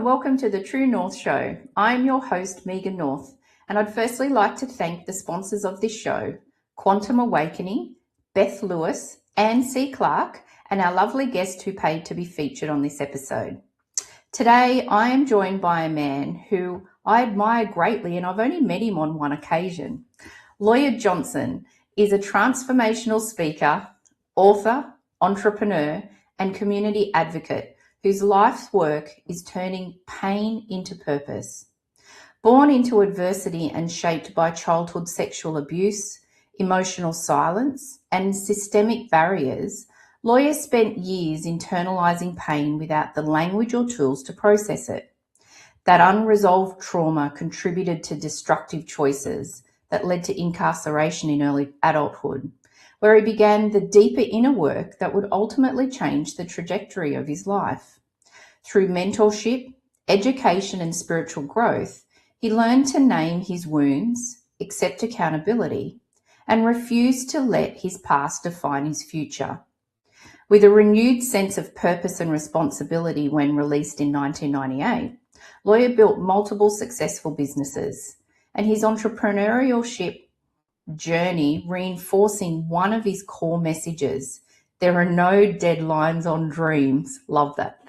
and welcome to the True North Show. I'm your host, Megan North, and I'd firstly like to thank the sponsors of this show, Quantum Awakening, Beth Lewis, Anne C. Clark, and our lovely guest who paid to be featured on this episode. Today, I am joined by a man who I admire greatly, and I've only met him on one occasion. Lawyer Johnson is a transformational speaker, author, entrepreneur, and community advocate whose life's work is turning pain into purpose. Born into adversity and shaped by childhood sexual abuse, emotional silence, and systemic barriers, Lawyer spent years internalizing pain without the language or tools to process it. That unresolved trauma contributed to destructive choices that led to incarceration in early adulthood, where he began the deeper inner work that would ultimately change the trajectory of his life. Through mentorship, education, and spiritual growth, he learned to name his wounds, accept accountability, and refuse to let his past define his future. With a renewed sense of purpose and responsibility when released in 1998, Lawyer built multiple successful businesses, and his entrepreneurship journey reinforcing one of his core messages: there are no deadlines on dreams. Love that.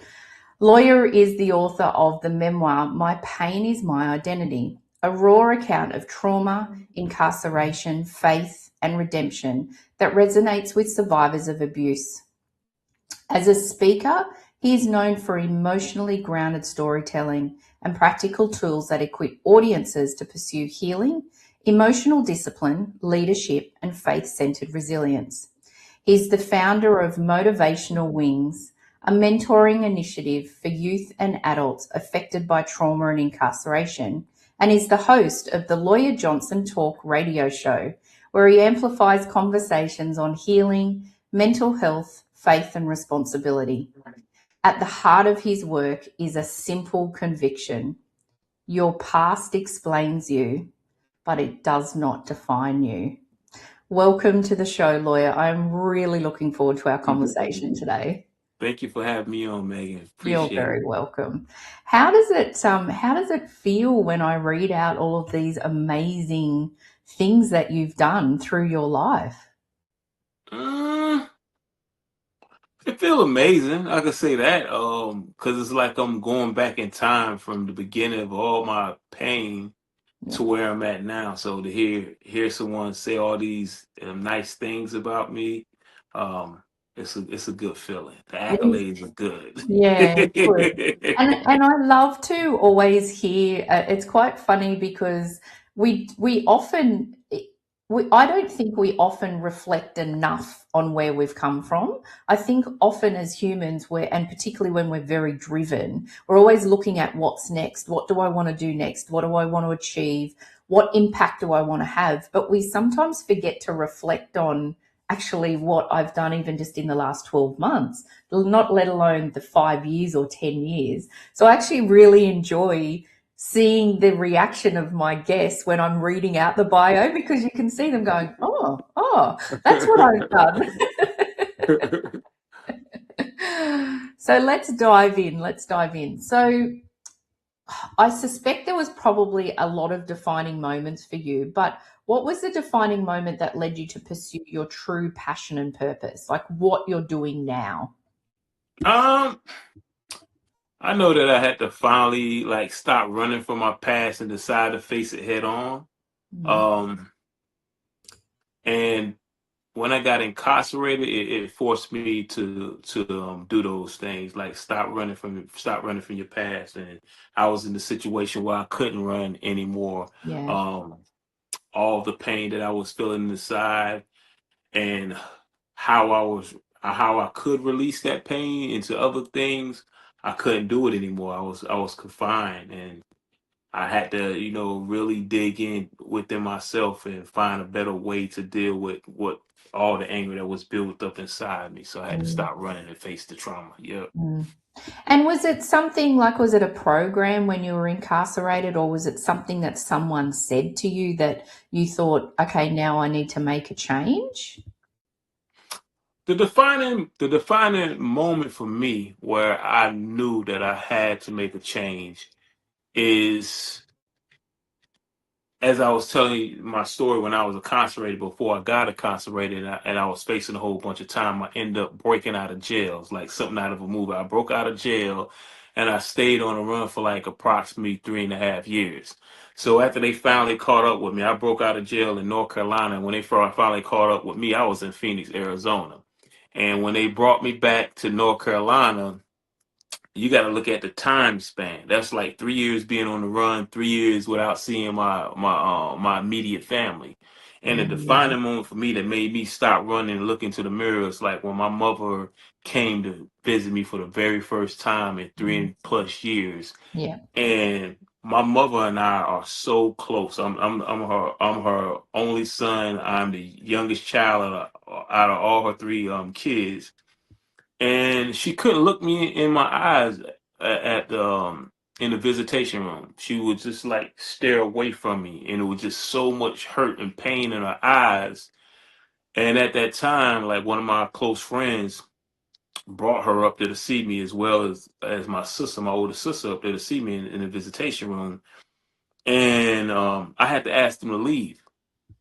Lawyer is the author of the memoir, My Pain is My Identity, a raw account of trauma, incarceration, faith, and redemption that resonates with survivors of abuse. As a speaker, he is known for emotionally grounded storytelling and practical tools that equip audiences to pursue healing, emotional discipline, leadership, and faith-centered resilience. He's the founder of Motivational Wings, a mentoring initiative for youth and adults affected by trauma and incarceration, and is the host of the Lawyer Johnson Talk radio show, where he amplifies conversations on healing, mental health, faith, and responsibility. At the heart of his work is a simple conviction: your past explains you, but it does not define you. Welcome to the show, Lawyer. I'm really looking forward to our conversation today. Thank you for having me on, Megan. You're Appreciate very it. welcome. How does it feel when I read out all of these amazing things that you've done through your life? It feels amazing. I could say that, because it's like I'm going back in time from the beginning of all my pain Yeah. to where I'm at now. So to hear someone say all these nice things about me, it's a good feeling. The accolades are good. Yeah, good. And I love to always hear. It's quite funny because we often I don't think we often reflect enough on where we've come from. I think often as humans, and particularly when we're very driven, we're always looking at what's next. What do I want to do next? What do I want to achieve? What impact do I want to have? But we sometimes forget to reflect on actually what I've done even just in the last 12 months, not let alone the 5 years or 10 years. So I actually really enjoy seeing the reaction of my guests when I'm reading out the bio, because you can see them going, oh, that's what I've done. So let's dive in. So I suspect there was probably a lot of defining moments for you, but what was the defining moment that led you to pursue your true passion and purpose, like what you're doing now? I know that I had to finally stop running from my past and decide to face it head on. And when I got incarcerated, it forced me to do those things, like stop running from your past. And I was in a situation where I couldn't run anymore. Yeah. All the pain that I was feeling inside, and how I could release that pain into other things, I couldn't do it anymore. I was confined, and I had to, really dig in within myself and find a better way to deal with what all the anger that was built up inside me. So I had to stop running and face the trauma. Yep. And was it something like, was it a program when you were incarcerated, or was it something that someone said to you that you thought, okay, now I need to make a change? the defining moment for me where I knew that I had to make a change is, as I was telling you my story when I was incarcerated, before I got incarcerated, and I was facing a whole bunch of time. I ended up breaking out of jail. It's like something out of a movie. I broke out of jail and I stayed on the run for like approximately 3.5 years. So after they finally caught up with me, I broke out of jail in North Carolina. And when they finally caught up with me, I was in Phoenix, Arizona. And when they brought me back to North Carolina, you got to look at the time span. That's like 3 years being on the run, 3 years without seeing my immediate family. And the Mm, defining moment for me that made me stop running and look into the mirror is like when my mother came to visit me for the very first time in three mm, and plus years. yeah. And my mother and I are so close. I'm her only son. I'm the youngest child out of all her three kids, and she couldn't look me in my eyes at the in the visitation room. She would just like stare away from me, and it was just so much hurt and pain in her eyes. And at that time, like one of my close friends brought her up there to see me, as well as my sister, my older sister, up there to see me in the visitation room. And I had to ask them to leave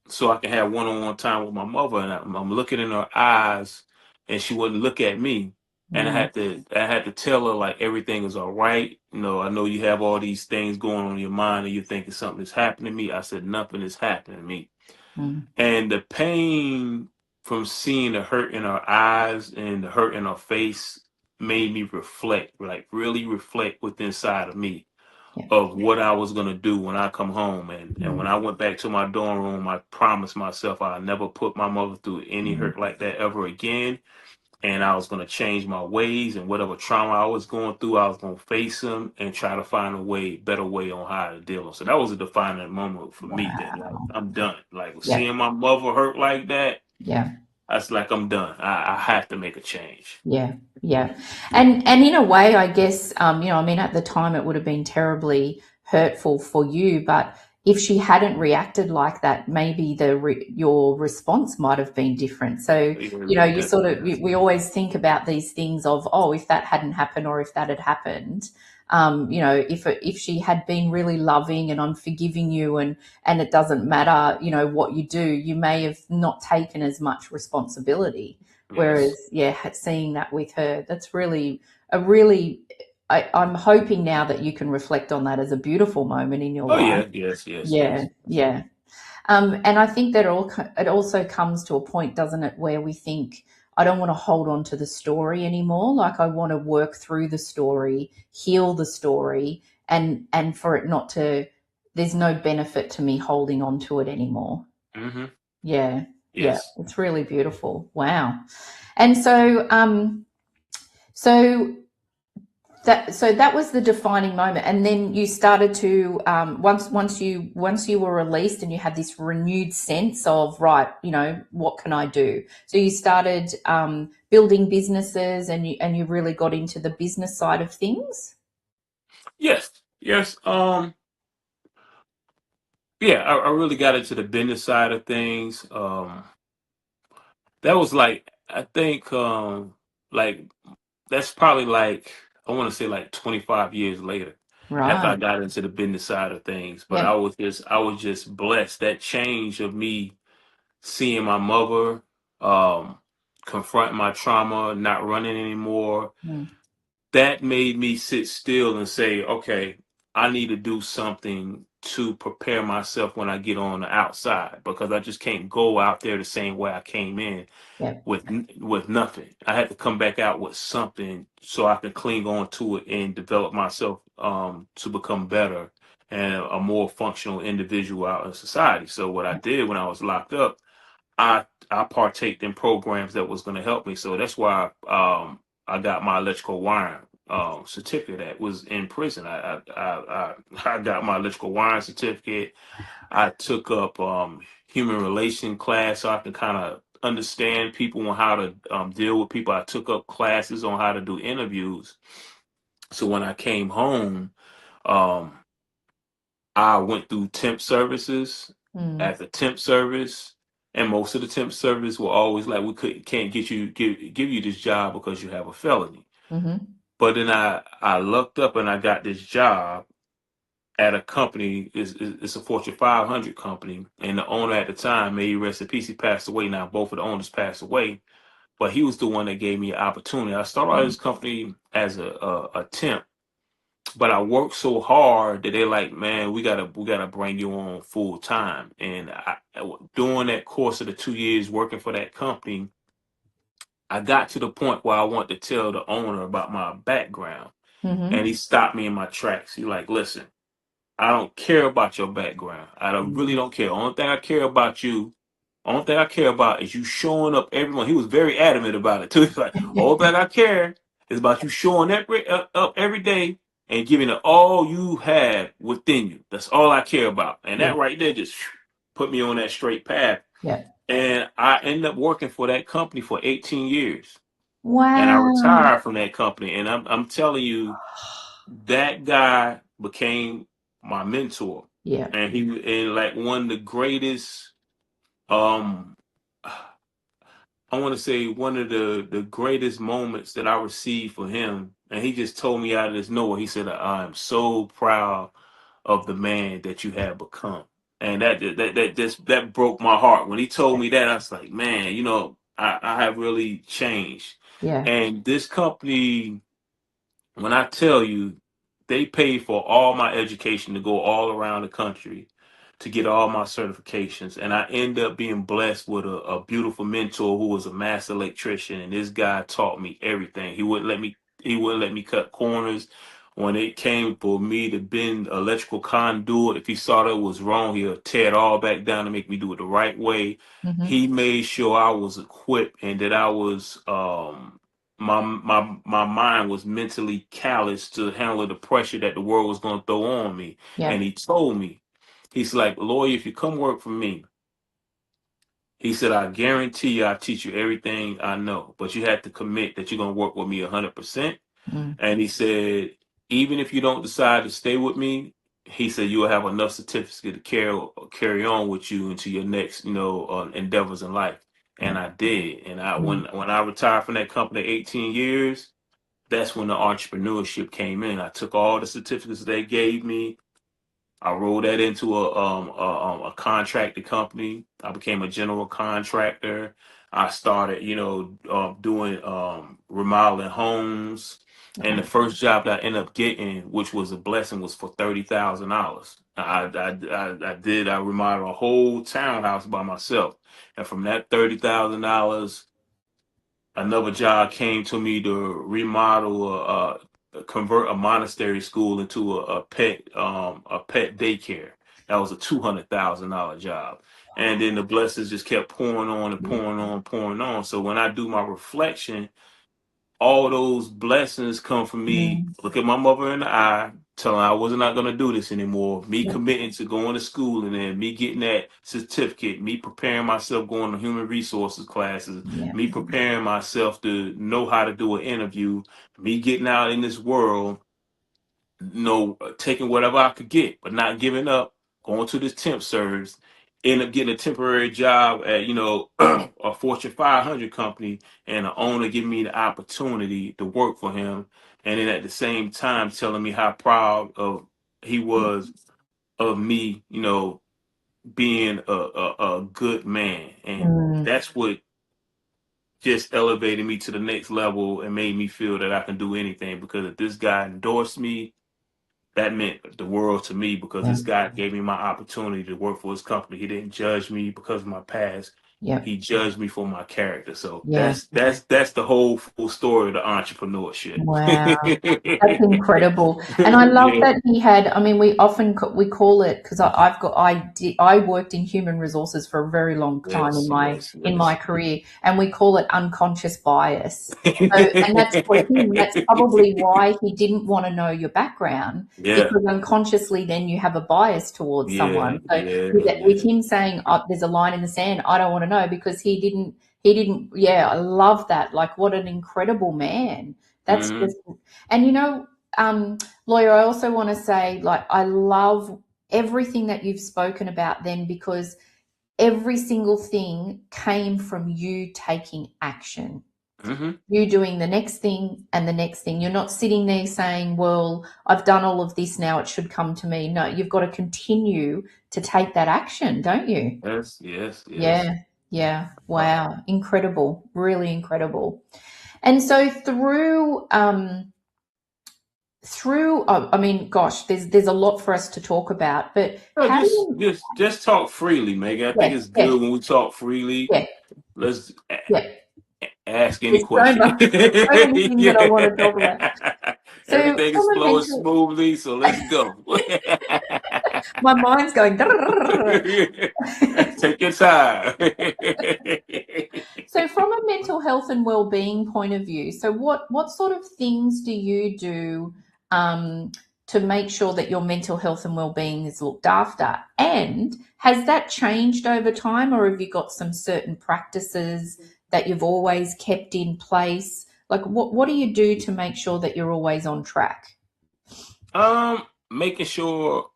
so I can have one-on-one time with my mother. And I'm looking in her eyes, and she wouldn't look at me. And I Mm, had to I had to tell her like everything is all right. I know you have all these things going on in your mind, and you're thinking something is happening to me. I said nothing is happening to me. mm, And the pain from seeing the hurt in her eyes and the hurt in her face made me reflect, like really reflect within inside of me yeah. of what I was gonna do when I come home. And when Mm, I went back to my dorm room, I promised myself I'd never put my mother through any mm, hurt like that ever again. And I was gonna change my ways, and whatever trauma I was going through, I was gonna face them and try to find better way on how to deal with. So that was a defining moment for me. That like wow. I'm done. Like Yeah. seeing my mother hurt like that, Yeah. that's like I'm done. I have to make a change. Yeah, yeah, and in a way, I guess, I mean, at the time, it would have been terribly hurtful for you. But if she hadn't reacted like that, maybe your response might have been different. So, Yeah, you sort of we always think about these things of, oh, if that hadn't happened or if that had happened, if she had been really loving and I'm forgiving you, and it doesn't matter, what you do, you may have not taken as much responsibility. yes. Whereas, yeah, seeing that with her, that's really a really. I'm hoping now that you can reflect on that as a beautiful moment in your Oh life. yeah. Yes. Yes. Yeah, Yes. yeah. And I think that it also comes to a point, doesn't it, where we think, I don't want to hold on to the story anymore. Like, I want to work through the story, heal the story, and for it not to. There's no benefit to me holding on to it anymore. Mm-hmm. Yeah, yeah. Yes. It's really beautiful. Wow. And so that was the defining moment, and then you started to, once you were released, and you had this renewed sense of, right, what can I do? So you started building businesses, and you really got into the business side of things. Yes. Yes. Yeah, I really got into the business side of things. That was like, I think, like that's probably like, I want to say like 25 years later after Right. I got into the business side of things. But Yep. I was just blessed. That change of me seeing my mother, um, confront my trauma, not running anymore, Mm, that made me sit still and say, okay, I need to do something to prepare myself when I get on the outside, because I just can't go out there the same way I came in yep. with nothing. I had to come back out with something so I can cling on to it and develop myself to become better and a more functional individual out in society. So what I did when I was locked up, I partaked in programs that was going to help me. So that's why I got my electrical wiring certificate. That was in prison. I got my electrical wiring certificate. I took up human relation class so I could kind of understand people and how to deal with people. I took up classes on how to do interviews. So when I came home, um, I went through temp services. Mm, At the temp service, And most of the temp service were always like, can't give you this job because you have a felony. Mm-hmm. But then I looked up and I got this job at a company. It's a Fortune 500 company, and the owner at the time, may he rest in peace, he passed away. Now both of the owners passed away, but he was the one that gave me an opportunity. I started out this company as a temp, but I worked so hard that they're like, man, we gotta bring you on full time. And during that course of the 2 years working for that company, I got to the point where I wanted to tell the owner about my background, and Mm-hmm. he stopped me in my tracks. He like, listen, I don't care about your background. Really don't care. Only thing I care about you. Only thing I care about is you showing up everyone. He was very adamant about it too. He's like, all that I care is about you showing up every day and giving it all you have within you. That's all I care about. And Yeah. that right there just put me on that straight path. Yeah. And I ended up working for that company for 18 years. And I Wow. retired from that company. And I'm telling you, that guy became my mentor, Yeah. and like one of the greatest, um I want to say one of the greatest moments that I received for him. And he just told me out of this nowhere, he said, I am so proud of the man that you have become. And that broke my heart when he told me that. I was like, man, I have really changed. Yeah. And this company, when I tell you, they paid for all my education to go all around the country to get all my certifications. And I end up being blessed with a beautiful mentor who was a master electrician. And this guy taught me everything. He wouldn't let me cut corners. When it came for me to bend electrical conduit, if he saw that was wrong, he'll tear it all back down to make me do it the right way. Mm-hmm. He made sure I was equipped and that I was my mind was mentally callous to handle the pressure that the world was going to throw on me. Yeah. And he told me, he's like, Lawyer, if you come work for me, he said, I guarantee you I'll teach you everything I know, but you have to commit that you're going to work with me 100%. Mm. And he said, even if you don't decide to stay with me, he said you'll have enough certificates to carry on with you into your next, endeavors in life. Yeah. And I did. And I Mm. when I retired from that company 18 years, that's when the entrepreneurship came in. I took all the certificates they gave me. I rolled that into a contracted company. I became a general contractor. I started, doing remodeling homes. And the Wow. first job that I ended up getting, which was a blessing, was for $30,000. I remodeled a whole townhouse by myself, and from that $30,000, another job came to me to remodel convert a monastery school into a pet daycare. That was a $200,000 job. And then the blessings just kept pouring on and pouring on, pouring on. So when I do my reflection, all those blessings come from me. Mm. Look at my mother in the eye, telling her I was not going to do this anymore. Me Yeah. committing to going to school, and then me getting that certificate, me preparing myself going to human resources classes, Yeah. me preparing myself to know how to do an interview, me getting out in this world, taking whatever I could get, but not giving up, going to this temp service, end up getting a temporary job at, a Fortune 500 company, and the owner giving me the opportunity to work for him. And then at the same time telling me how proud of he was of me, being a good man. And Mm. that's what just elevated me to the next level and made me feel that I can do anything, because if this guy endorsed me, that meant the world to me, because Yeah. this guy gave me my opportunity to work for his company. He didn't judge me because of my past. Yeah. He judged me for my character. So Yeah. that's the whole full story of the entrepreneurship. Wow. That's incredible. And I love Yeah. that he had, I mean, we often we call it, because I worked in human resources for a very long time Yes, yes, in my yes. career, and we call it unconscious bias. So, and that's for him, that's probably why he didn't want to know your background, Yeah, because unconsciously then you have a bias towards yeah, someone. So yeah, with yeah. him saying, oh, there's a line in the sand, I don't want to know, because he didn't, yeah, I love that. Like, what an incredible man. That's Hmm. just, and Lawyer, I also want to say, like, I love everything that you've spoken about then, because every single thing came from you taking action. Mm-hmm. You doing the next thing and the next thing. You're not sitting there saying, well, I've done all of this now, it should come to me. No, you've got to continue to take that action, don't you? Yes, yes, yes. Yeah, yeah. Uh, Wow. Incredible. Really incredible. And so I mean, gosh, there's a lot for us to talk about, but no, how do just you, just just talk freely, Megan. I think yeah, it's yeah, good when we talk freely. yeah, Let's yeah. ask any There's so question. much, so many things that I want to talk about. Yeah. So Everything is from a flowing mental, smoothly, so let's go. my mind's going. Take your time. So from a mental health and well-being point of view, so what sort of things do you do um, to make sure that your mental health and well-being is looked after? And has that changed over time, or have you got some certain practices that you've always kept in place? Like what do you do to make sure that you're always on track? Making sure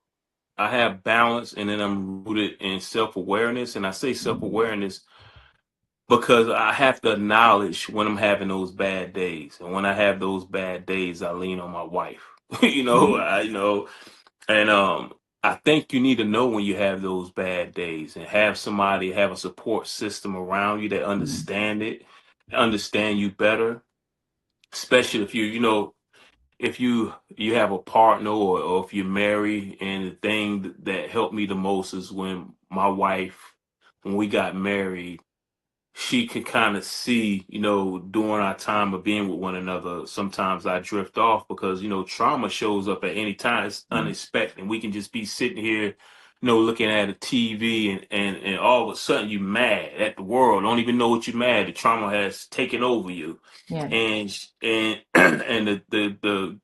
I have balance and then I'm rooted in self-awareness. And I say self-awareness because I have to acknowledge when I'm having those bad days. And when I have those bad days, I lean on my wife. Mhm. And I think you need to know when you have those bad days and have somebody have a support system around you that understand you better, especially if if you have a partner or if you're married. And the thing that helped me the most is when my wife, when we got married, she could kind of see, during our time of being with one another, sometimes I drift off because, trauma shows up at any time. It's unexpected. And we can just be sitting here, looking at a TV and all of a sudden you mad at the world. Don't even know what you're mad. The trauma has taken over you. Yeah, And and the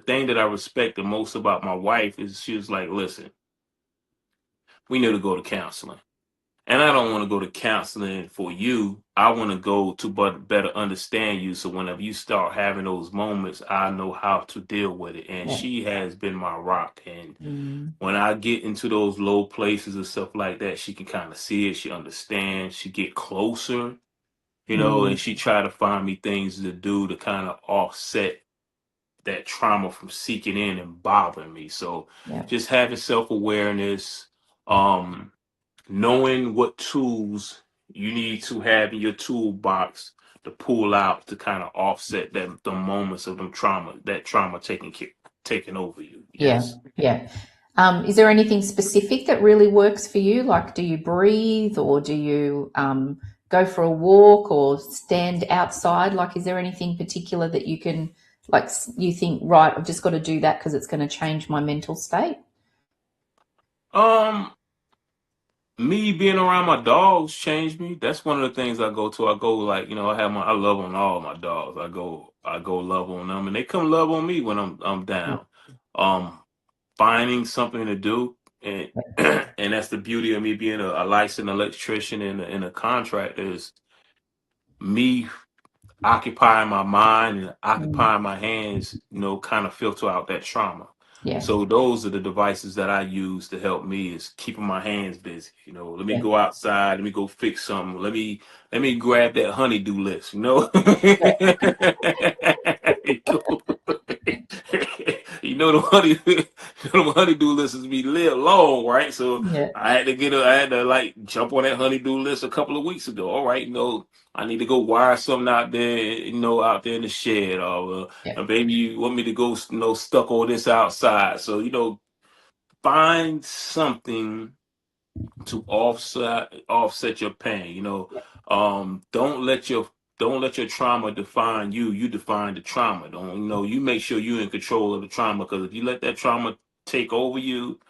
thing that I respect the most about my wife is she was like, listen, we need to go to counseling. And I don't want to go to counseling for you. I want to go to but better understand you. So whenever you start having those moments, I know how to deal with it. And yeah. she has been my rock. And Mm, when I get into those low places and stuff like that, she can kind of see it. She understands. She get closer, mm, and she try to find me things to do to kind of offset that trauma from seeking in and bothering me. So yeah, just having self-awareness, um, knowing what tools you need to have in your toolbox to pull out to kind of offset the moments of that trauma taking over you. yeah, Yes. yeah. Is there anything specific that really works for you? Like, do you breathe or do you go for a walk or stand outside? Like, is there anything particular that you can, like, you think, right, I've just got to do that because it's going to change my mental state? Um, Me being around my dogs changed me. That's one of the things I go to. I go like, I love on all my dogs. I go love on them and they come love on me when I'm Yeah, down. Um, Finding something to do, and and that's the beauty of me being a licensed electrician and a contractor is me occupying my mind and mm, occupying my hands, kind of filter out that trauma. yeah, So those are the devices that I use to help me is keeping my hands busy. Let me yeah, go outside, let me go fix something. Let me grab that honeydew list. The honeydew list is be live long, right? So yeah, I had to like jump on that honeydew list a couple of weeks ago. All right, I need to go wire something out there, out there in the shed, or yeah, baby, you want me to go, stuck all this outside. So, find something to offset your pain. Don't let your trauma define you. You define the trauma. Don't you make sure you're in control of the trauma because if you let that trauma take over you,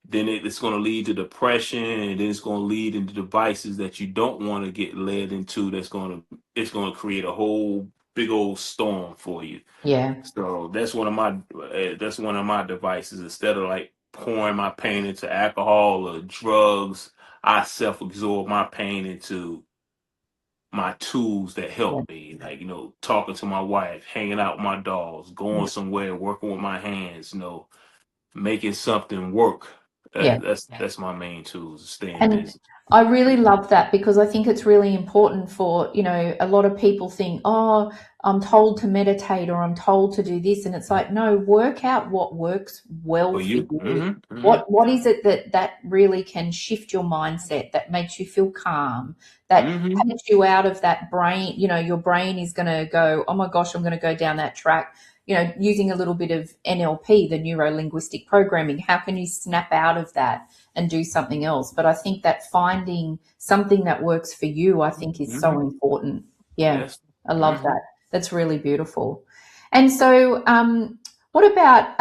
then it's going to lead to depression and then it's going to lead into devices that you don't want to get led into it's going to create a whole big old storm for you. yeah, So that's one of my devices. Instead of like pouring my pain into alcohol or drugs, I self-absorb my pain into my tools that yeah, help me, like talking to my wife, hanging out with my dogs, going yeah, somewhere, working with my hands, making something work. Yeah. That's my main tool, staying And busy. I really love that because I think it's really important for, a lot of people think, oh, I'm told to meditate or I'm told to do this. And it's like, no, work out what works well For for you. you. Mm-hmm. Mm-hmm. What is it that really can shift your mindset, that makes you feel calm, that Mm-hmm. takes you out of that brain, your brain is going to go, oh my gosh, I'm going to go down that track. Using a little bit of NLP, the neuro linguistic programming, how can you snap out of that and do something else? But I think that finding something that works for you, I think, is so Mm-hmm. important. Yeah, Yes. I love Mm-hmm. that. That's really beautiful. And so, what about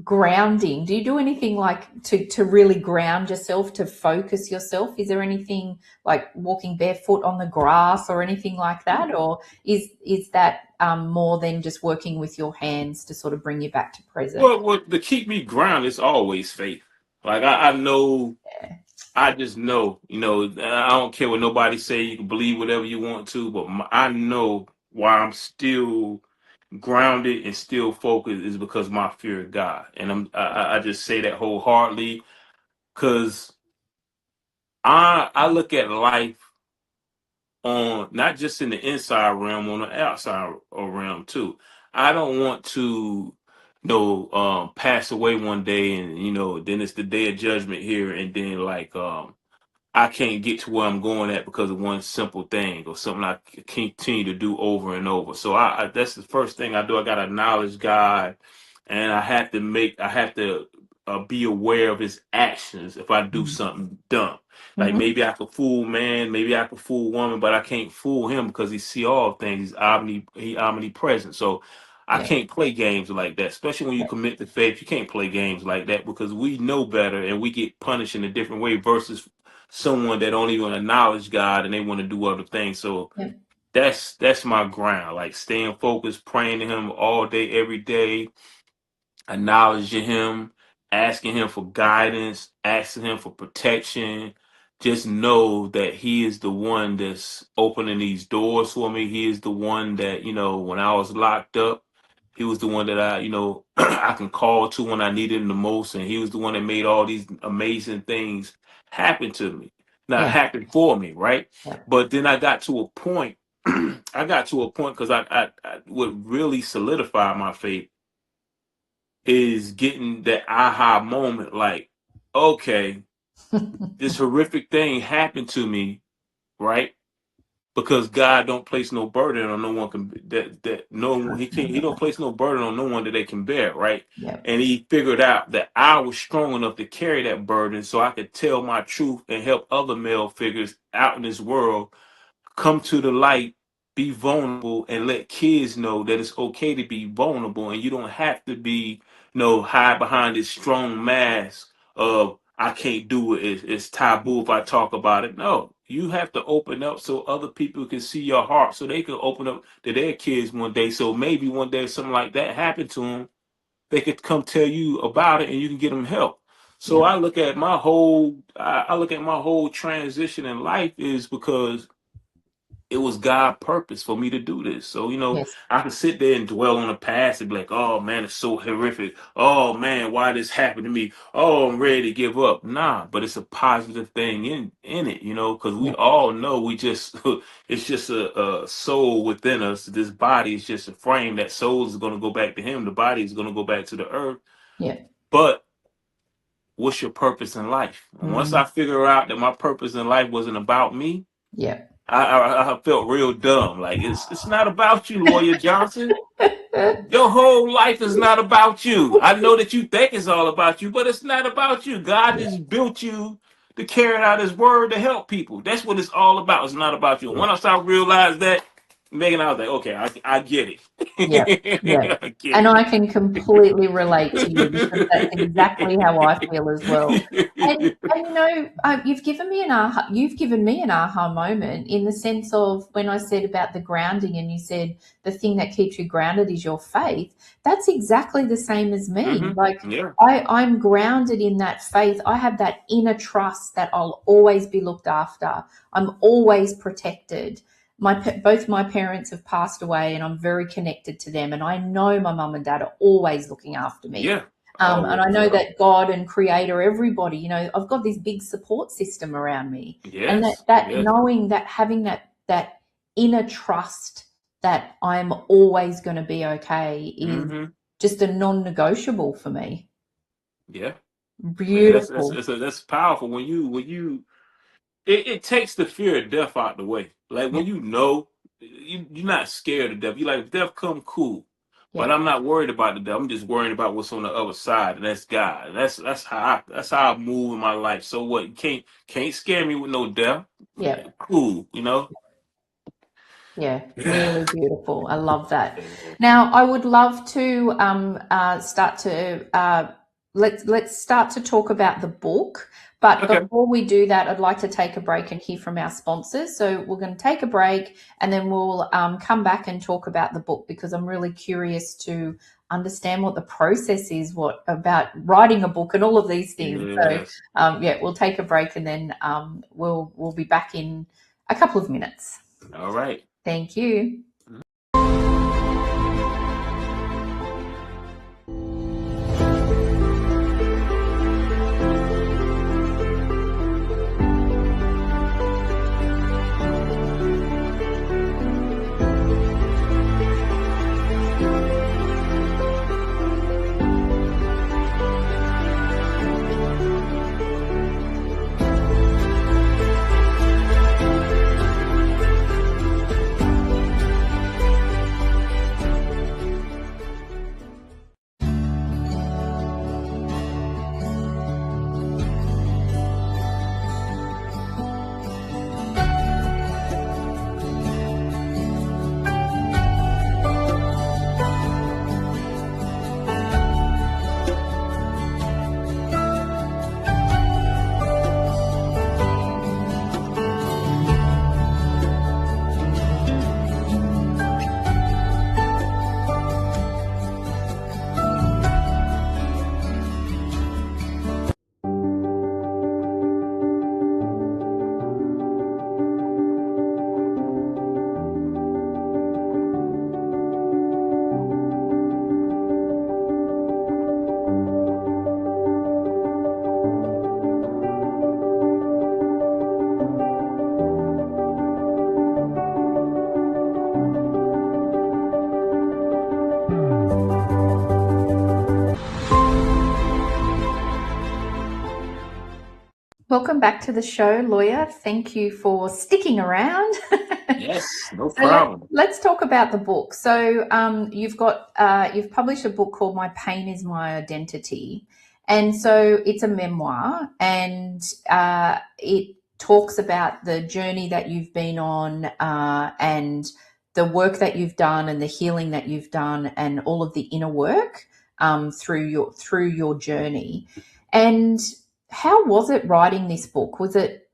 grounding? Do you do anything like to really ground yourself, to focus yourself? Is there anything like walking barefoot on the grass or anything like that, or is that more than just working with your hands to sort of bring you back to present? Well, what to keep me grounded is always faith. Like I know, I just know, I don't care what nobody say. You can believe whatever you want to, but I know why I'm still grounded and still focused is because my fear of God, and I just say that wholeheartedly because I look at life on not just in the inside realm, on the outside realm too. I don't want to pass away one day and then it's the day of judgment here and then like I can't get to where I'm going at because of one simple thing or something I continue to do over and over. So I that's the first thing I do. I got to acknowledge God, and I have to be aware of His actions if I do something dumb. Like Mm-hmm. maybe I could fool man, maybe I could fool woman, but I can't fool Him because He see all things. He omnipresent. So I Yeah, can't play games like that, especially when you yeah, commit to faith. You can't play games like that because we know better and we get punished in a different way versus someone that don't even acknowledge God and they want to do other things. So yeah, that's my ground. Like staying focused, praying to Him all day, every day, acknowledging Him, asking Him for guidance, asking Him for protection. Just know that He is the one that's opening these doors for me. He is the one that, when I was locked up, He was the one that I can call to when I needed Him the most. And He was the one that made all these amazing things happen to me. Not yeah, happen for me, right? yeah, But then I got to a point, I got to a point because I what really solidified my faith is getting that aha moment like, okay, this horrific thing happened to me, right? Because God don't place no burden on no one can that no he can't he don't place no burden on no one that they can bear, right? yeah, And He figured out that I was strong enough to carry that burden so I could tell my truth and help other male figures out in this world come to the light, be vulnerable, and let kids know that it's okay to be vulnerable, and you don't have to be, hide behind this strong mask of I can't do it. It's taboo if I talk about it. No, you have to open up so other people can see your heart, so they can open up to their kids one day. So maybe one day something like that happened to them, they could come tell you about it, and you can get them help. So yeah, I look at my whole transition in life is because it was God purpose for me to do this. So, yes, I can sit there and dwell on the past and be like, oh man, it's so horrific. Oh man, why this happened to me? Oh, I'm ready to give up. Nah, but it's a positive thing in it, because we yeah, all know we just it's just a soul within us. This body is just a frame. That soul is gonna go back to Him. The body is gonna go back to the earth. yeah, But what's your purpose in life? Once mm, I figure out that my purpose in life wasn't about me, yeah. I felt real dumb. Like it's not about you, Lawyer Johnson. Your whole life is not about you. I know that you think it's all about you, but it's not about you. God Yeah, just built you to carry out His word to help people. That's what it's all about. It's not about you. And yeah. once I realized that, Megan, I was like, okay, I get it. Yeah, yeah. I get And I it. can completely relate to you because that's exactly how I feel as well. And you've given me an aha moment in the sense of when I said about the grounding and you said the thing that keeps you grounded is your faith. That's exactly the same as me. Like Yeah. I'm grounded in that faith. I have that inner trust that I'll always be looked after. I'm always protected. Both my parents have passed away and I'm very connected to them, and I know my mum and dad are always looking after me. Yeah. And I Always, know yeah. that God and Creator, everybody, I've got this big support system around me, and Yes, that yes. knowing that having that inner trust that I'm always going to be okay is Mm-hmm. just a non-negotiable for me. Yeah. Man, Beautiful. that's powerful when you it takes the fear of death out the way. Like Yeah, when you're not scared of death. You're like, if death come, cool. yeah, But I'm not worried about the death. I'm just worrying about what's on the other side, and that's God. That's how I move in my life. So what? You can't scare me with no death. yeah. Cool. Yeah, Yeah. really beautiful. I love that. Now, I would love to start to let's start to talk about the book. But Okay. before we do that, I'd like to take a break and hear from our sponsors. So we're going to take a break, and then we'll come back and talk about the book, because I'm really curious to understand what the process is, what about writing a book and all of these things. So Yes. yeah, we'll take a break, and then we'll be back in a couple of minutes. All right. Thank you. Welcome back to the show, Lawyer. Thank you for sticking around. Yes. No So problem. let's talk about the book. So you've published a book called My Pain Is My Identity, and so it's a memoir, and it talks about the journey that you've been on, and the work that you've done, and the healing that you've done, and all of the inner work through your journey. And how was it writing this book? Was it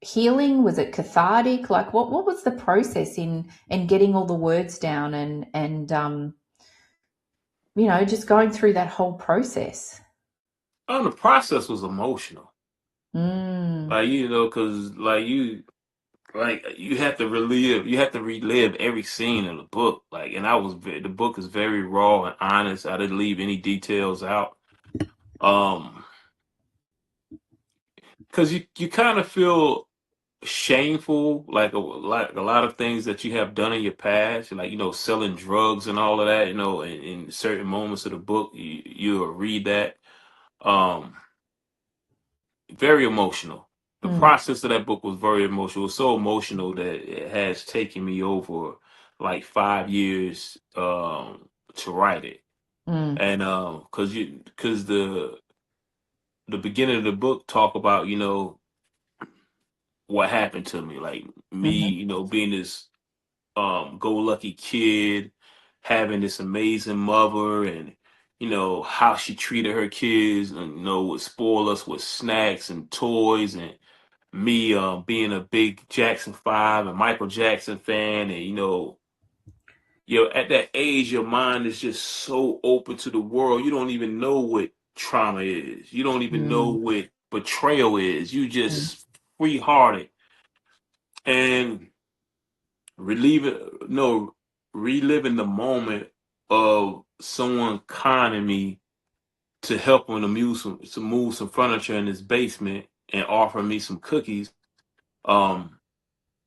healing? Was it cathartic? Like what was the process in getting all the words down, and just going through that whole process? Oh, the process was emotional. Mm, Because you have to relive every scene in the book. The book is very raw and honest. I didn't leave any details out. Um, because you kind of feel shameful, like a lot of things that you have done in your past, like selling drugs and all of that. In certain moments of the book, you'll read that. Um, Very emotional. The mm, process of that book was very emotional. It was so emotional that it has taken me over like 5 years to write it. mm, And because the beginning of the book talk about what happened to me, like me, mhm, being this go lucky kid, having this amazing mother, and how she treated her kids, and would spoil us with snacks and toys, and me being a big Jackson 5 and Michael Jackson fan, and at that age your mind is just so open to the world. You don't even know what trauma is. You don't even know mm, what betrayal is. You mm, just free hearted, and relieving no reliving the moment of someone conning me to help him to move some furniture in his basement and offer me some cookies. Um,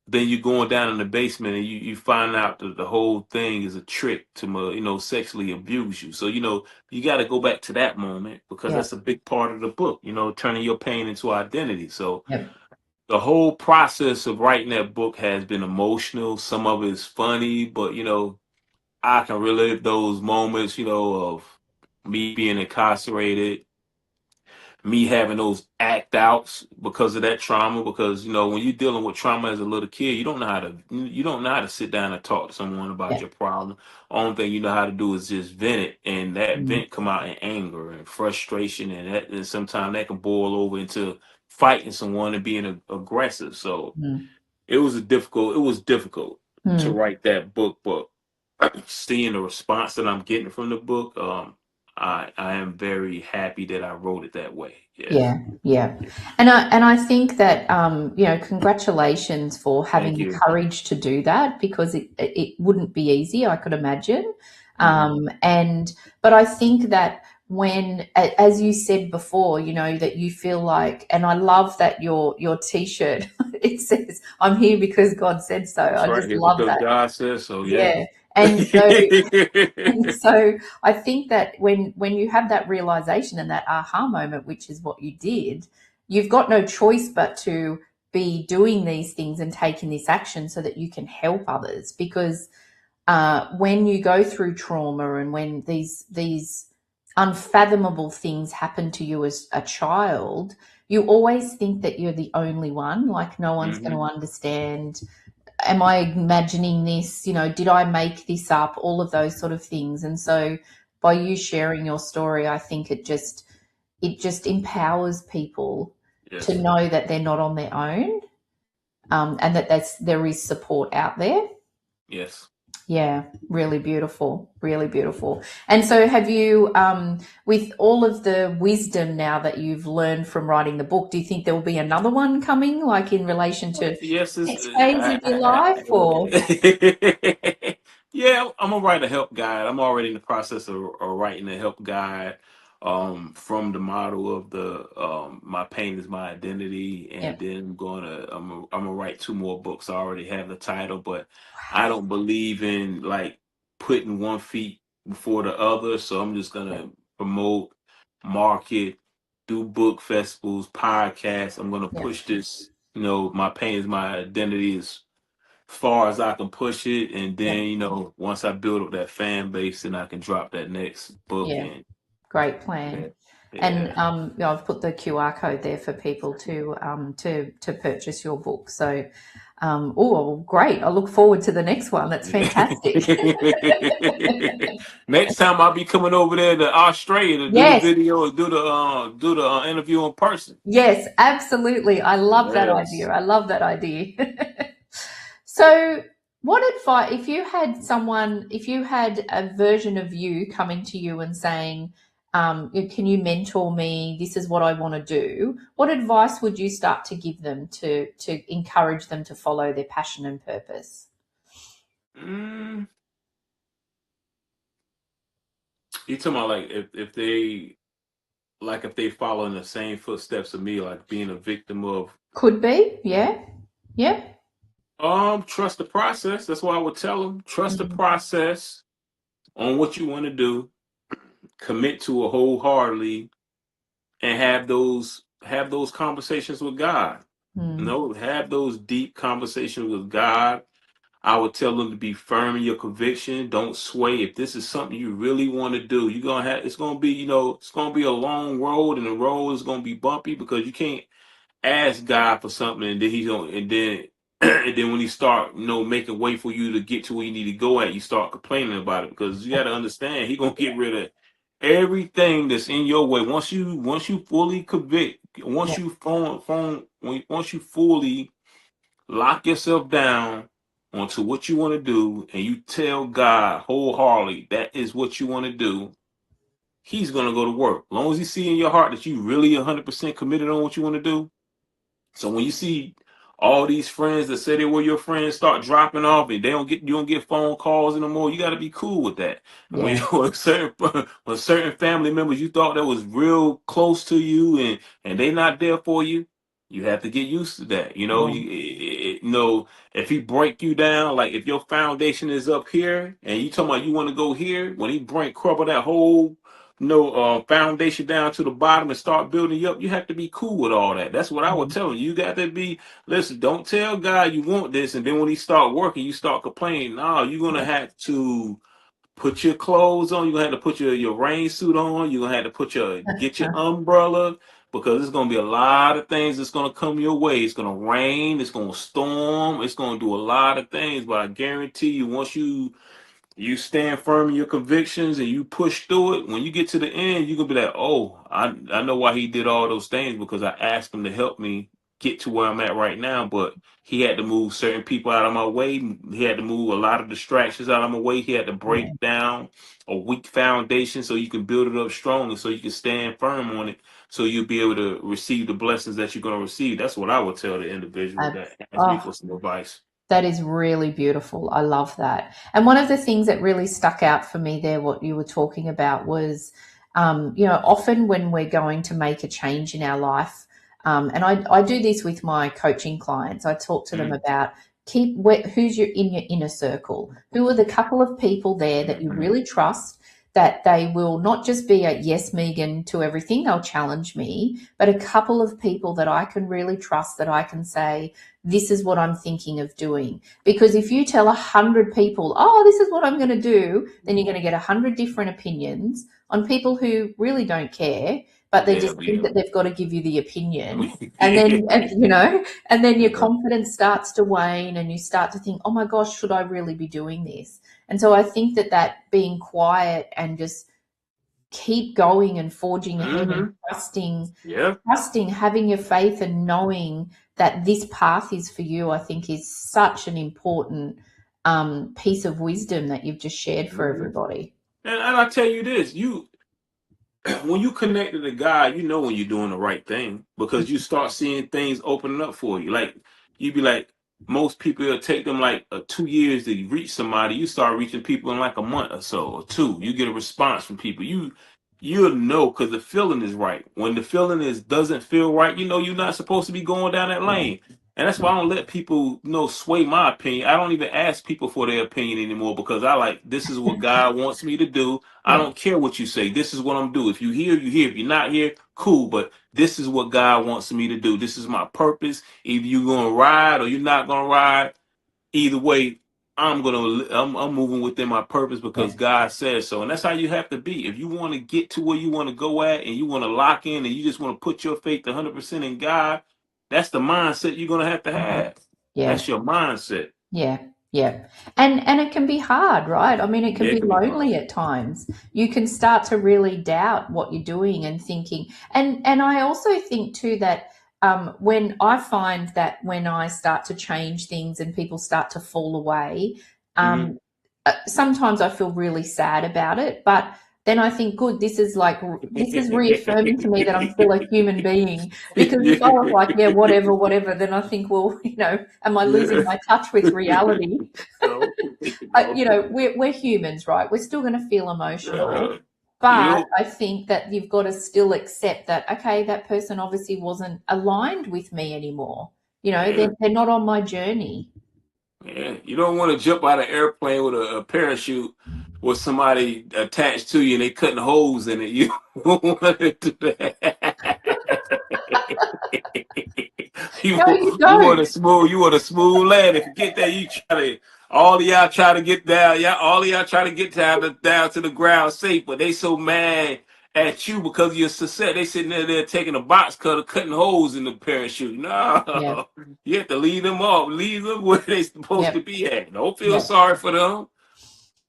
then you're going down in the basement and you find out that the whole thing is a trick to sexually abuse you. So you got to go back to that moment because Yeah. that's a big part of the book. Turning your pain into identity. So Yep. the whole process of writing that book has been emotional. Some of it's funny, but I can relive those moments, of me being incarcerated, me having those act outs because of that trauma. Because when you're dealing with trauma as a little kid, you don't know how to sit down and talk to someone about Yeah. your problem. Only thing you know how to do is just vent it, and that Mm. vent come out in anger and frustration, and sometimes that can boil over into fighting someone and being aggressive. So Mm. it was difficult to Mm. write that book, but seeing the response that I'm getting from the book, I am very happy that I wrote it that way. Yes. Yeah, yeah, and I think that congratulations for having Thank the you. courage to do that because it wouldn't be easy. I could imagine, Hmm. and but I think that as you said before, that you feel like, and I love that your T-shirt it says "I'm here because God said so." That's I right just here love because that. God says so. Yeah, Yes. and so and so I think that when you have that realization and that aha moment, which is what you did, you've got no choice but to be doing these things and taking this action so that you can help others. Because when you go through trauma and when these unfathomable things happen to you as a child, you always think that you're the only one, like no one's going Hmm. to understand. Am I imagining this? Did I make this up? All of those sort of things. And so by you sharing your story, I think it just empowers people to Yes. know that they're not on their own, and that there is support out there. Yes. Yeah, really beautiful, really beautiful. And so, have you, with all of the wisdom now that you've learned from writing the book, do you think there will be another one coming, like in relation to Yes. next phase of your life, or? Yeah, I'm gonna write a help guide. I'm already in the process of writing a help guide, from the model of the my pain is my identity, Yeah. and then I'm gonna write two more books. I already have the title, but I don't believe in like putting one feet before the other, so I'm just Yeah. gonna promote, market, do book festivals, podcasts. I'm gonna Yeah. push this. My pain is my identity as far as I can push it, and Yeah. then once I build up that fan base, then I can drop that next book. Yeah. And Great yeah, plan. And yeah, I've put the QR code there for people to purchase your book. So, oh, great! I look forward to the next one. That's yeah. fantastic. Next time I'll be coming over there to Australia to do the Yes, video, do the interview in person. yes, absolutely. I love that idea. Yes. I love that idea. So, what advice, if you had a version of you coming to you and saying, can you mentor me? This is what I want to do. What advice would you start to give them to encourage them to follow their passion and purpose? Mm, you talking about like if they follow in the same footsteps of me, like being a victim of Could be, yeah, yeah. trust the process. That's what I would tell them. Trust the Mm, process on what you want to do, commit to it wholeheartedly, and have those conversations with God. mm, Have those deep conversations with God. I would tell them to be firm in your conviction. Don't sway. If this is something you really want to do, you're gonna have. It's gonna be a long road, and the road is gonna be bumpy because you can't ask God for something, and then he's going and then and then when he start making way for you to get to where you need to go at, you start complaining about it because you got to understand he gonna get rid of everything that's in your way once you fully convict, yeah, once you fully lock yourself down onto what you want to do, and you tell God wholeheartedly that is what you want to do. He's gonna go to work. As long as you see in your heart that you really 100% committed on what you want to do, so when you see all these friends that say they were your friends start dropping off, and you don't get phone calls anymore. You got to be cool with that. And when Yeah. you when certain family members you thought that was real close to you, and they not there for you, you have to get used to that. You know, Yeah. you know, if he break you down, like if your foundation is up here and you talking about you want to go here, when he break crumble that whole foundation down to the bottom and start building you up, you have to be cool with all that. That's what I would Mm. tell you. You got to be, listen, don't tell God you want this, and then when he start working, you start complaining. No, you're gonna Yeah. have to put your clothes on. You're gonna have to put your rain suit on. You're gonna have to get your umbrella, because there's gonna be a lot of things that's gonna come your way. It's gonna rain, it's gonna storm, it's gonna do a lot of things, but I guarantee you, once you stand firm in your convictions and you push through it, when you get to the end, you're gonna be like, oh, I know why he did all those things, because I asked him to help me get to where I'm at right now. But he had to move certain people out of my way. He had to move a lot of distractions out of my way. He had to Yeah. break down a weak foundation so you can build it up strong, and so you can stand firm on it, so you'll be able to receive the blessings that you're going to receive. That's what I would tell the individual Uh, that asks me oh, for some advice. that is really beautiful. I love that. And one of the things that really stuck out for me there, what you were talking about, was, often when we're going to make a change in our life, and I do this with my coaching clients, I talk to them Mm, about who's in your inner circle. Who are the couple of people there that you really trust, that they will not just be a yes, Megan, to everything, they'll challenge me, but a couple of people that I can really trust, that I can say, this is what I'm thinking of doing. Because if you tell 100 people, oh, this is what I'm going to do, then you're going to get 100 different opinions on people who really don't care, but they yeah, just think yeah. that they've got to give you the opinion. And then, and then your Yeah. confidence starts to wane and you start to think, oh my gosh, should I really be doing this? And so I think that being quiet and just keep going and forging ahead and Mm-hmm. trusting, Yeah. having your faith and knowing that this path is for you, I think is such an important piece of wisdom that you've just shared for Mm-hmm. everybody. And I tell you this, you when you connect to the God, you know when you're doing the right thing, because you start seeing things opening up for you. Like you be like, most people it'll take them like 2 years to reach somebody. You start reaching people in like a month or so, or two. You get a response from people. You'll know because the feeling is right. When the feeling is doesn't feel right, you know you're not supposed to be going down that Yeah, lane. And that's why I don't let people, sway my opinion. I don't even ask people for their opinion anymore, because I like, this is what God wants me to do. I yeah, don't care what you say. This is what I'm doing. If you here, you here. If you're not here, cool. But this is what God wants me to do. This is my purpose. Either you're gonna ride or you're not gonna ride. Either way, I'm moving within my purpose because yeah, God says so. And that's how you have to be. If you want to get to where you want to go at, and you want to lock in, and you just want to put your faith 100% in God, that's the mindset you're gonna have to have. yeah. That's your mindset. Yeah, yeah. And it can be hard, right? I mean, it can Yeah, it be can be hard. lonely at times. You can start to really doubt what you're doing and thinking. And I also think too that when I find that when I start to change things and people start to fall away, Hmm. um, sometimes I feel really sad about it, but then I think, good, this is reaffirming to me that I'm still a human being. Because if I was like, yeah, whatever, whatever, then I think, well, am I losing Yeah. my touch with reality? No, no. We're humans, right? We're still going to feel emotional, Yeah. You but know, I think that you've got to still accept that, okay, that person obviously wasn't aligned with me anymore. yeah, They're not on my journey. yeah. You don't want to jump out of an airplane with a parachute with somebody attached to you and they cutting holes in it. You don't want to do that. No, you You want don't. a smooth landing. Forget that. You try to all of y'all try to get down. Yeah, all of y'all try to get down to the ground safe, but they so mad at you because of your success. They sitting there taking a box cutter, cutting holes in the parachute. Yeah, No, you have to leave them off. Leave them where they supposed yeah, to be at. Don't feel yeah. sorry for them.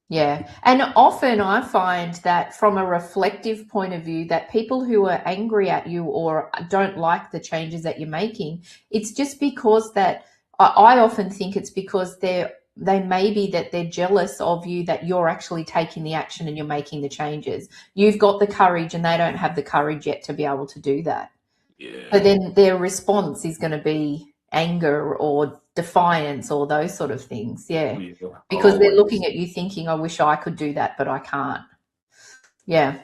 Yeah. And often I find that from a reflective point of view, that people who are angry at you or don't like the changes that you're making, it's just because that I often think it's because they may be that they're jealous of you, that you're actually taking the action and you're making the changes. You've got the courage and they don't have the courage yet to be able to do that. So Yeah, then their response is going to be anger or defiance or those sort of things. Yeah. Yeah, Because they're always. looking at you thinking, I wish I could do that, but I can't. Yeah.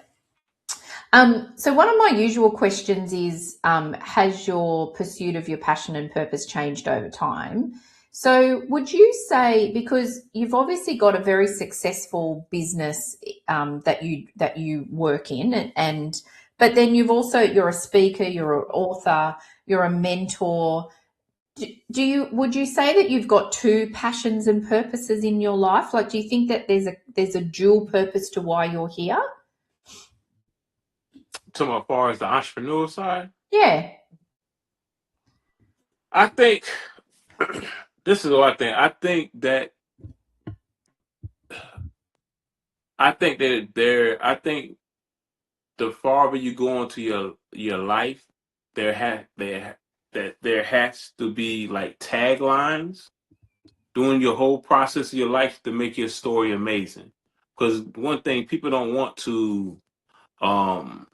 So one of my usual questions is, has your pursuit of your passion and purpose changed over time? So would you say, because you've obviously got a very successful business that you work in, and but then you're a speaker, you're an author, you're a mentor. Would you say that you've got two passions and purposes in your life? Like, do you think that there's a dual purpose to why you're here? To as far as the entrepreneur side, Yeah. I think this is what I think. I think the farther you go into your life, there has to be like taglines during your whole process of your life to make your story amazing. Because one thing people don't want to um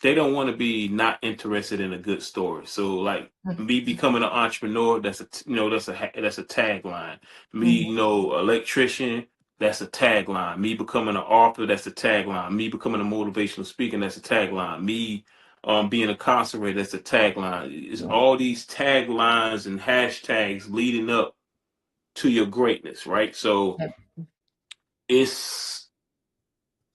they don't want to be not interested in a good story. So like me becoming an entrepreneur, that's a tagline. Me, Mhm. electrician, that's a tagline. Me becoming an author, that's a tagline. Me becoming a motivational speaker, that's a tagline. Me being incarcerated, that's a tagline. It's Yeah. all these taglines and hashtags leading up to your greatness, right? So Yep. it's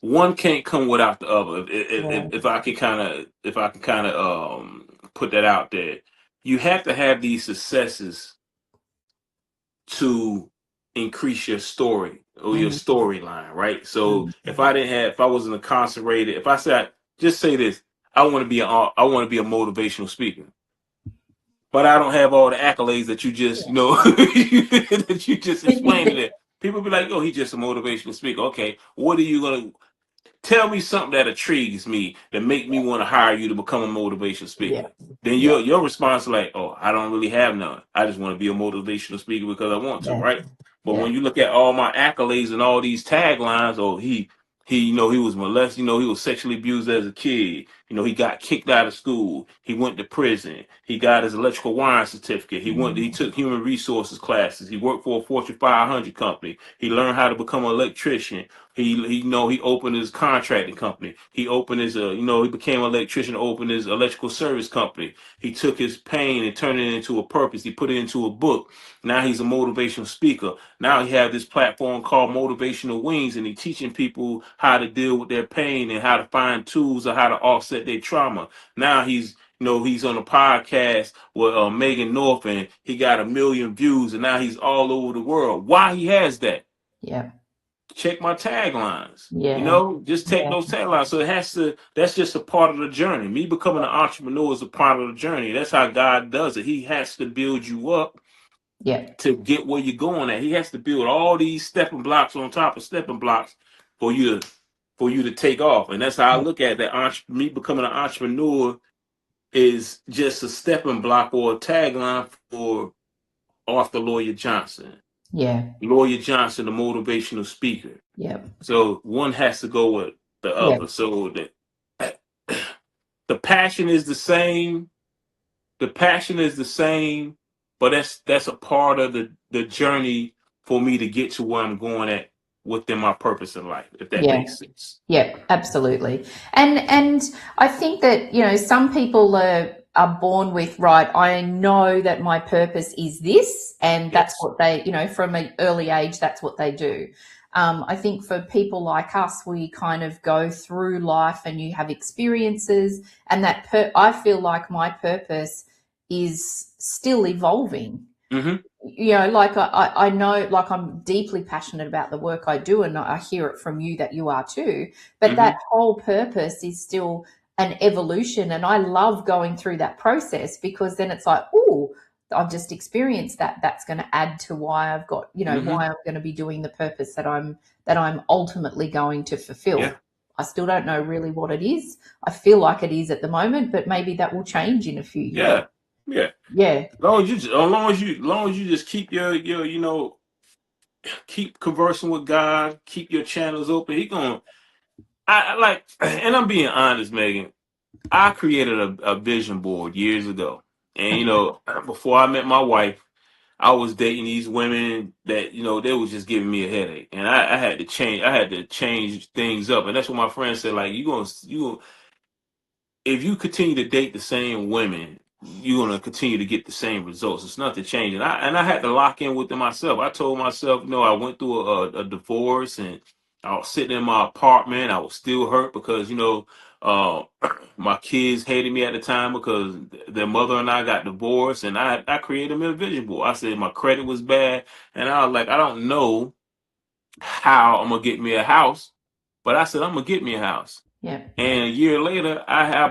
one can't come without the other. Yeah. If I can kind of put that out there, you have to have these successes to increase your story or your Mhm. storyline, right? So Mm. if I wasn't incarcerated, if I said just say this, I want to be a motivational speaker, but I don't have all the accolades that you just that you just explained to them. People be like, "Oh, he's just a motivational speaker." Okay, what are you gonna tell me something that intrigues me that make me want to hire you to become a motivational Yeah. speaker? Then Yeah. your response is like, oh, I don't really have none. I just want to be a motivational speaker because I want to, Yeah. right? But Yeah. when you look at all my accolades and all these taglines, oh, he was molested, he was sexually abused as a kid. He got kicked out of school. He went to prison. He got his electrical wiring certificate. He Mm. took human resources classes. He worked for a Fortune 500 company. He learned how to become an electrician. He opened his contracting company. He became an electrician, opened his electrical service company. He took his pain and turned it into a purpose. He put it into a book. Now he's a motivational speaker. Now he has this platform called Motivational Wings, and he's teaching people how to deal with their pain and how to find tools or how to offset their trauma. Now he's on a podcast with Megan North, and he got 1 million views, and now he's all over the world. Why he has that? Yeah. Check my taglines. Yeah. Just take Yeah. those taglines. So that's just a part of the journey. Me becoming an entrepreneur is a part of the journey. That's how God does it. He has to build you up Yeah. to get where you're going at. He has to build all these stepping blocks on top of stepping blocks for you to take off. And that's how I Yeah. look at that. Me becoming an entrepreneur is just a stepping block or a tagline for Arthur Lawyer Johnson. Yeah. Lawyer Johnson, the motivational speaker. Yeah. So one has to go with the Yeah. other. So the passion is the same. The passion is the same, but that's a part of the journey for me to get to where I'm going at within my purpose in life, if that Yeah. makes sense. Yeah, absolutely. And I think that, some people are born with, right, I know that my purpose is this, and that's Yes. what they, from an early age, that's what they do. I think for people like us, we kind of go through life and you have experiences, and I feel like my purpose is still evolving. Mm-hmm. Like I know, like I'm deeply passionate about the work I do, and I hear it from you that you are too. But that Mm-hmm. whole purpose is still an evolution, and I love going through that process because then it's like, oh, I've just experienced that. That's going to add to why I've got, Mm-hmm. why I'm going to be doing the purpose that I'm ultimately going to fulfill. Yeah. I still don't know really what it is. I feel like it is at the moment, but maybe that will change in a few years. Yeah. Yeah. Yeah, As long as you just keep your keep conversing with God, keep your channels open. I like, and I'm being honest, Megan. I created a vision board years ago. And before I met my wife, I was dating these women that they was just giving me a headache, and I had to change. I had to change things up, and that's what my friend said. Like you if you continue to date the same women, you're gonna continue to get the same results. It's nothing changing. I had to lock in with them myself. I told myself, I went through a divorce, and I was sitting in my apartment. I was still hurt because uh, my kids hated me at the time because their mother and I got divorced, and I created a vision board. I said my credit was bad, and I was like, I don't know how I'm gonna get me a house, but I said I'm gonna get me a house. Yeah. And a year later, I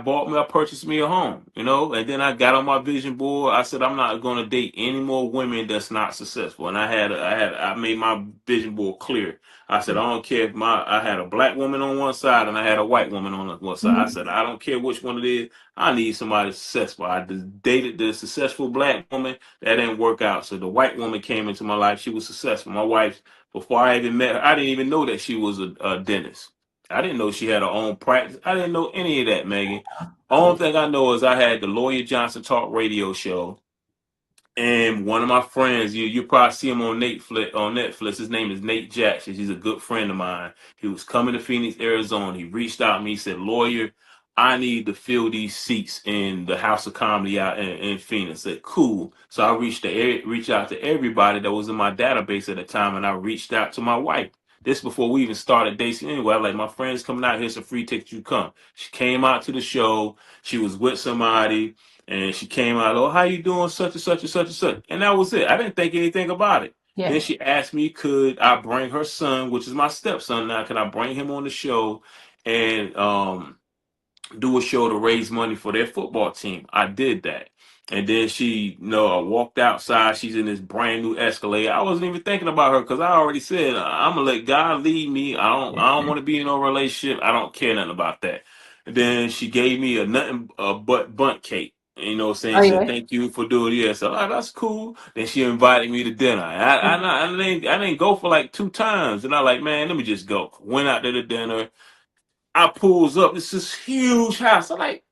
purchased me a home, and then I got on my vision board. I said, I'm not going to date any more women that's not successful. And I made my vision board clear. I said, I don't care if I had a black woman on one side and I had a white woman on the one side. I Mhm. said, I don't care which one it is. I need somebody successful. I just dated the successful black woman. That didn't work out. So the white woman came into my life. She was successful. My wife, before I even met her, I didn't even know that she was a dentist. I didn't know she had her own practice. I didn't know any of that, Megan. Yeah. Only thing I know is I had the Lawyer Johnson Talk radio show, and one of my friends, you probably see him on Netflix. On Netflix, his name is Nate Jackson. He's a good friend of mine. He was coming to Phoenix, Arizona. He reached out to me. He said, "Lawyer, I need to fill these seats in the House of Comedy out in Phoenix." I said, "Cool." So I reached out to everybody that was in my database at the time, and I reached out to my wife. This before we even started dating anyway. I'm like, my friend's coming out, here's a free ticket, you come. She came out to the show. She was with somebody. And she came out, oh, how you doing? Such and such and such and such. And that was it. I didn't think anything about it. Then Yeah. she asked me, could I bring her son, which is my stepson now, can I bring him on the show and do a show to raise money for their football team? I did that. And then she, I walked outside. She's in this brand new Escalade. I wasn't even thinking about her because I already said I'm gonna let God lead me. I don't want to be in no relationship. I don't care nothing about that. And then she gave me a nothing but bunt cake. Oh, Saying, said, yeah. thank you for doing this. So that's cool. Then she invited me to dinner. I didn't go for like 2 times. And I like, man, let me just go. Went out to the dinner. I pulls up. It's this huge house. I'm like,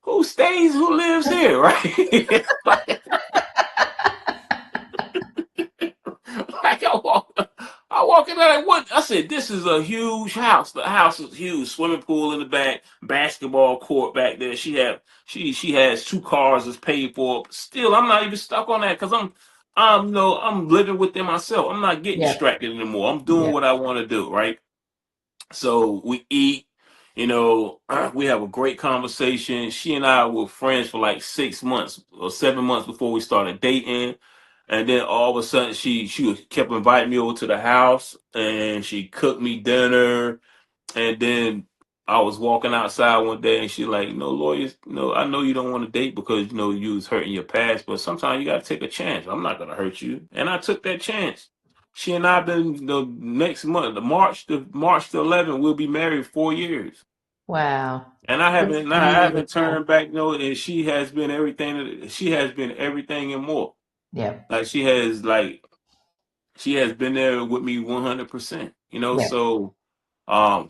who stays? Who lives here? Right? Like I walk in there like what? I said, this is a huge house. The house is huge. Swimming pool in the back, basketball court back there. She has 2 cars that's paid for. Still, I'm not even stuck on that because I'm living within myself. I'm not getting Yeah. distracted anymore. I'm doing Yeah. what I want to do, right? So we eat, we have a great conversation. She and I were friends for like 6 months or 7 months before we started dating. And then all of a sudden kept inviting me over to the house and she cooked me dinner. And then I was walking outside one day and she like, no, lawyers, I know you don't want to date because you was hurting your past, but sometimes you gotta take a chance. I'm not gonna hurt you. And I took that chance. She and I been the next month, the March 11th, we'll be married 4 years. Wow. And I That's haven't beautiful. turned back, and she has been everything. She has been everything and more. Yeah. Like she has been there with me 100%. Yeah. So um,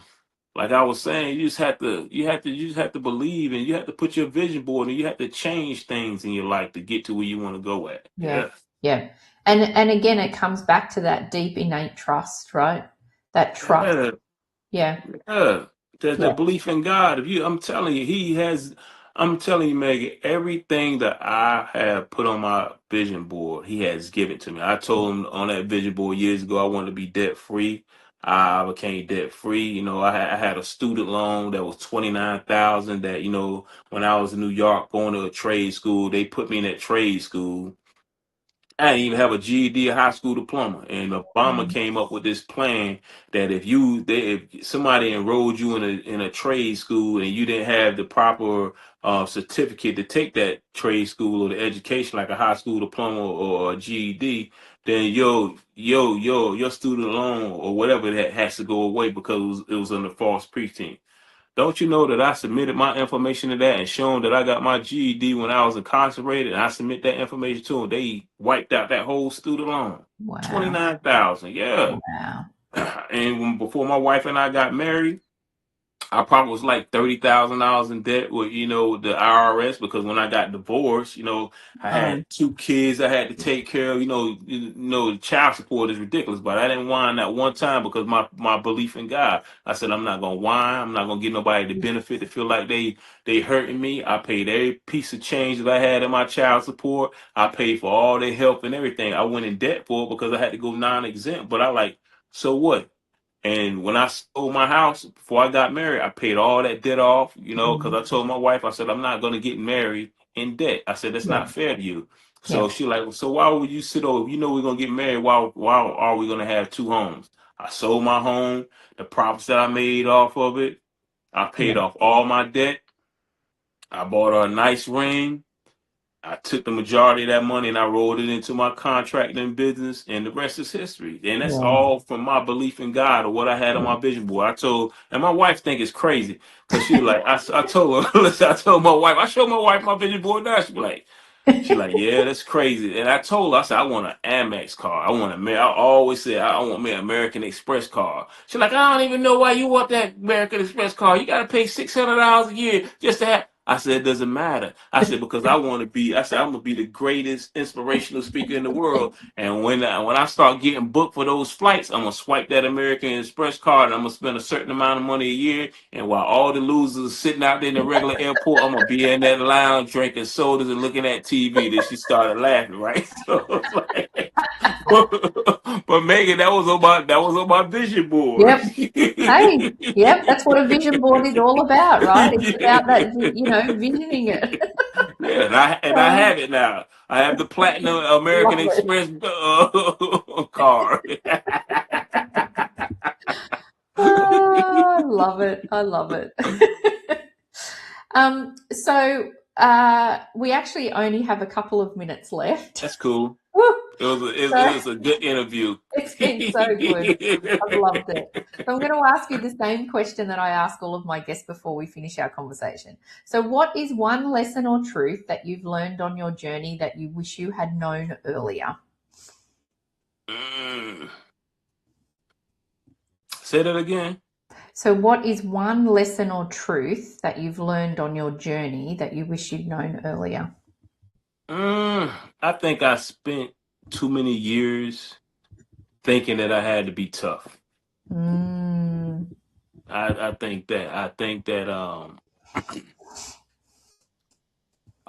like I was saying, you just have to believe, and you have to put your vision board, and you have to change things in your life to get to where you want to go at. Yeah. Yeah. Yeah. And again, it comes back to that deep innate trust, right? That trust. Yeah. Yeah. Yeah, there's Yeah. that belief in God. I'm telling you, I'm telling you, Megan, everything that I have put on my vision board, He has given to me. I told him on that vision board years ago, I wanted to be debt free. I became debt free. I had a student loan that was 29,000. That when I was in New York going to a trade school, they put me in that trade school. I didn't even have a GED, a high school diploma. And Obama Mm. came up with this plan that if somebody enrolled you in a trade school and you didn't have the proper certificate to take that trade school or the education, like a high school diploma or a GED, then your student loan or whatever that has to go away because it was under false pretense. Don't you know that I submitted my information to that and shown that I got my GED when I was incarcerated, and I submit that information to them? They wiped out that whole student loan, Wow. 29,000. Yeah. Wow. And before my wife and I got married, I probably was like $30,000 in debt with, the IRS, because when I got divorced, I Oh, had two kids I had to take care of. The child support is ridiculous, but I didn't whine that one time because my belief in God. I said I'm not gonna whine. I'm not gonna get nobody the benefit to feel like they hurting me. I paid every piece of change that I had in my child support. I paid for all their help and everything. I went in debt for it because I had to go non-exempt. But I like, so what? And when I sold my house before I got married, I paid all that debt off, because I told my wife, I said, I'm not going to get married in debt. I said, that's yeah, not fair to you. yeah, So she like, well, so why would you sit over? We're going to get married. Why are we going to have two homes? I sold my home, the profits that I made off of it. I yeah, paid off all my debt. I bought her a nice ring. I took the majority of that money and I rolled it into my contracting business, and the rest is history. And that's yeah. all from my belief in God or what I had on my vision board. And my wife think it's crazy because she was like, I told her, listen, I told my wife, I showed my wife my vision board now. She like, yeah, that's crazy. And I told her, I said, I want an Amex card. I always say, I want me an American Express card. She like, I don't even know why you want that American Express card. You got to pay $600 a year just to have. I said, it doesn't matter. I said, because I said, I'm going to be the greatest inspirational speaker in the world. And when I start getting booked for those flights, I'm going to swipe that American Express card and I'm going to spend a certain amount of money a year. And while all the losers are sitting out there in the regular airport, I'm going to be in that lounge drinking sodas and looking at TV. Then she started laughing, right? So it's like, but Megan, that was on my vision board. Yep. Hey, yep. That's what a vision board is all about, right? It's about that, visioning it. Yeah, and I have it now. I have the platinum American Lovely. Express card. I love it. I love it. So we actually only have a couple of minutes left. That's cool. Woo! It was So a good interview. it's been so good. I've loved it. So I'm going to ask you the same question that I ask all of my guests before we finish our conversation. So what is one lesson or truth that you've learned on your journey that you wish you had known earlier? Mm. Say that again. So what is one lesson or truth that you've learned on your journey that you wish you'd known earlier? I think I spent too many years thinking that I had to be tough. Mm, I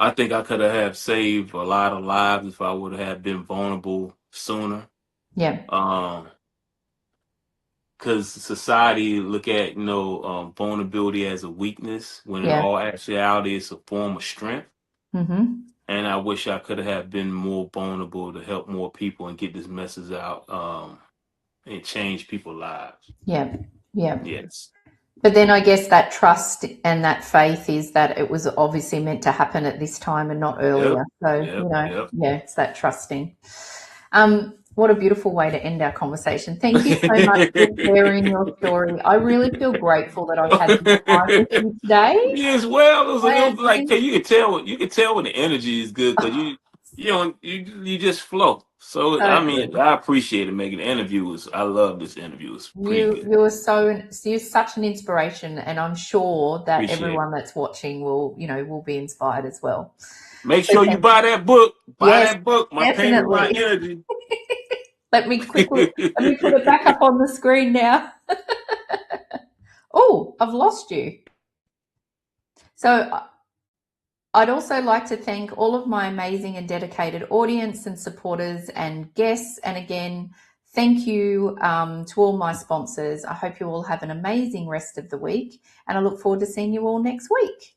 think I could have saved a lot of lives if I would have been vulnerable sooner. yeah, Um, because society look at vulnerability as a weakness when in yeah. all actuality it's a form of strength. Mm-hmm. And I wish I could have been more vulnerable to help more people and get this message out, and change people's lives. Yeah, yeah. Yes. But then I guess that trust and that faith is that it was obviously meant to happen at this time and not Yep. earlier. So, Yep. Yep. yeah, it's that trusting. What a beautiful way to end our conversation. Thank you so much for sharing your story. I really feel grateful that I've had this time with you today. Me as well. It was like, And you can tell when the energy is good because you just flow. So I totally. mean, I appreciate it, Megan. The interview I love this interview. It's pretty You good. you are you're such an inspiration, and I'm sure that Appreciate it. everyone that's watching will be inspired as well. Make So sure you buy that book. Buy yes, that book. My pain with my definitely. energy. Let me put it back up on the screen now. Oh, I've lost you. So I'd also like to thank all of my amazing and dedicated audience and supporters and guests. And again, thank you to all my sponsors. I hope you all have an amazing rest of the week, and I look forward to seeing you all next week.